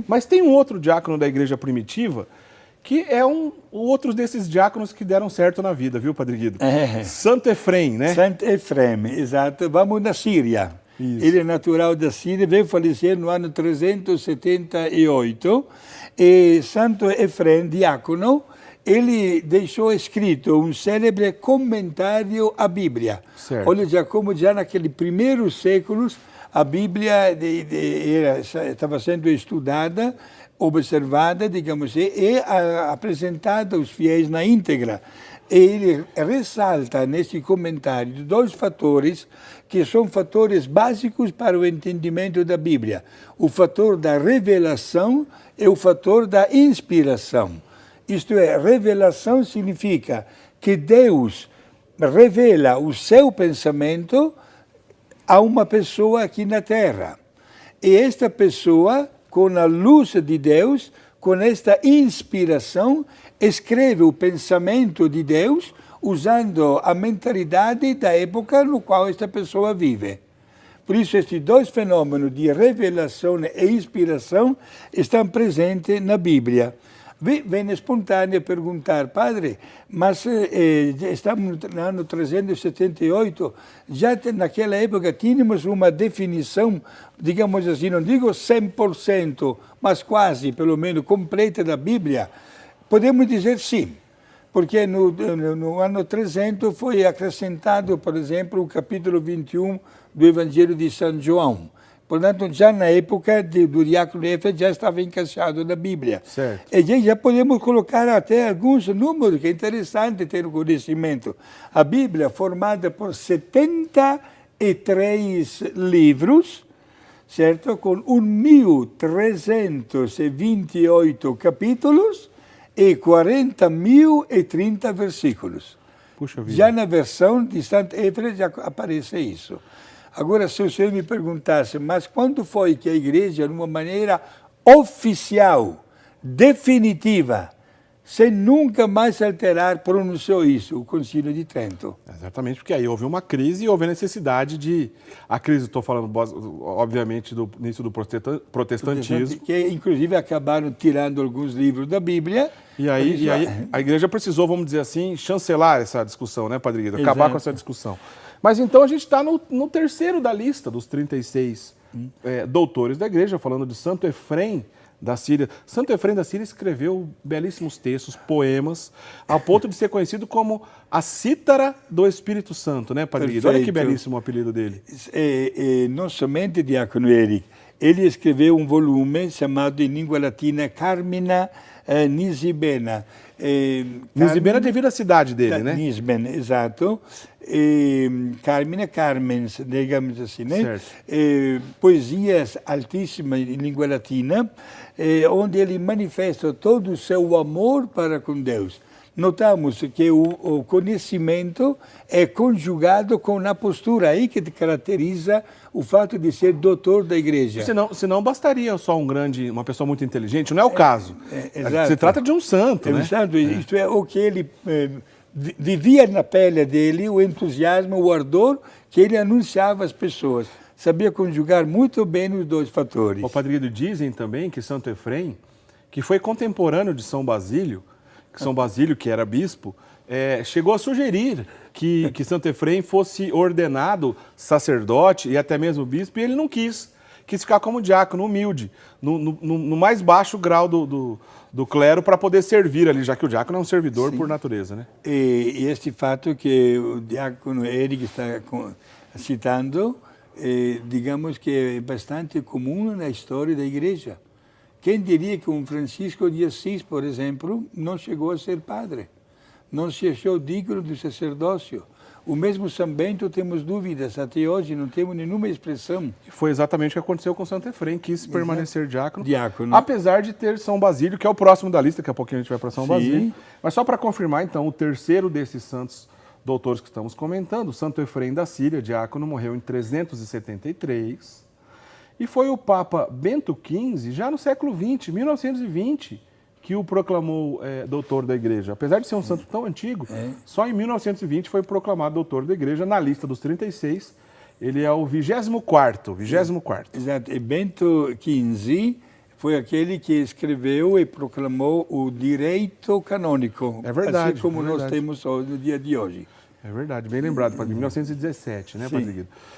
Mas tem um outro diácono da igreja primitiva que é outro desses diáconos que deram certo na vida, viu, Padre Guido? Santo Efrem, né? Santo Efrem, exato. Vamos na Síria. Isso. Ele é natural da Síria, veio falecer no ano 378. E Santo Efrem, diácono, ele deixou escrito um célebre comentário à Bíblia. Certo. Olha, como já naqueles primeiros séculos, a Bíblia estava sendo estudada, observada, digamos assim, e apresentada aos fiéis na íntegra. E ele ressalta nesse comentário dois fatores que são fatores básicos para o entendimento da Bíblia. O fator da revelação e o fator da inspiração. Isto é, revelação significa que Deus revela o seu pensamento a uma pessoa aqui na Terra. E esta pessoa, com a luz de Deus, com esta inspiração, escreve o pensamento de Deus usando a mentalidade da época no qual esta pessoa vive. Por isso, estes dois fenômenos de revelação e inspiração estão presentes na Bíblia. Vem espontâneo perguntar, padre, mas estamos no ano 378, já naquela época tínhamos uma definição, digamos assim, não digo 100%, mas quase, pelo menos, completa da Bíblia? Podemos dizer sim, porque no ano 300 foi acrescentado, por exemplo, o capítulo 21 do Evangelho de São João. Portanto, já na época do diácono Efrem já estava encaixado na Bíblia. Certo. E já podemos colocar até alguns números, que é interessante ter o conhecimento. A Bíblia, formada por 73 livros, certo? Com 1.328 capítulos e 40.030 versículos. Puxa vida. Já na versão de Santo Efrem já aparece isso. Agora, se o senhor me perguntasse, mas quando foi que a igreja, de uma maneira oficial, definitiva, sem nunca mais alterar, pronunciou isso, o Concílio de Trento? Exatamente, porque aí houve uma crise e houve a necessidade de... A crise, estou falando, obviamente, do início do protestantismo. Que, inclusive, acabaram tirando alguns livros da Bíblia. E aí a igreja precisou, vamos dizer assim, chancelar essa discussão, né, Padre Guido? Acabar com essa discussão. Mas então a gente está no terceiro da lista dos 36 doutores da igreja, falando de Santo Efrem da Síria. Santo Efrem da Síria escreveu belíssimos textos, poemas, ao ponto de ser conhecido como a cítara do Espírito Santo, né, Padre Guido? Olha que belíssimo o apelido dele. Não somente Diácono Eric, ele escreveu um volume chamado em língua latina Carmina Nisibena. Nisibena devido à cidade dele, né? Nisben, exato. Carmens, digamos assim, né? Poesias altíssimas em língua latina, onde ele manifesta todo o seu amor para com Deus. Notamos que o conhecimento é conjugado com a postura, aí que caracteriza o fato de ser doutor da igreja. Senão bastaria só uma pessoa muito inteligente, não é o caso. Se trata de um santo, né? Um santo, isto é, o que ele vivia na pele dele, o entusiasmo, o ardor que ele anunciava às pessoas. Sabia conjugar muito bem os dois fatores. O Padre Guido, dizem também que Santo Efrem, que foi contemporâneo de São Basílio, que era bispo, chegou a sugerir que Santo Efrem fosse ordenado sacerdote e até mesmo bispo, e ele não quis. Quis ficar como diácono, humilde, no mais baixo grau do clero para poder servir ali, já que o diácono é um servidor por natureza, né? E este fato que o diácono Eric está citando, digamos que é bastante comum na história da igreja. Quem diria que um Francisco de Assis, por exemplo, não chegou a ser padre, não se achou digno do sacerdócio. O mesmo São Bento, temos dúvidas, até hoje não temos nenhuma expressão. Foi exatamente o que aconteceu com Santo Efrem, quis permanecer diácono, diácono, apesar de ter São Basílio, que é o próximo da lista, daqui a pouquinho a gente vai para São Basílio. Mas só para confirmar, então, o terceiro desses santos doutores que estamos comentando, Santo Efrem da Síria, diácono, morreu em 373, e foi o Papa Bento XV, já no século XX, 1920, que o proclamou doutor da igreja. Apesar de ser um santo tão antigo, só em 1920 foi proclamado doutor da igreja. Na lista dos 36, ele é o 24º. Exato. E Bento XV foi aquele que escreveu e proclamou o direito canônico. É verdade. Assim como é nós verdade. temos no dia de hoje. É verdade, bem lembrado, Padre. 1917, né, Sim. Padre Guido?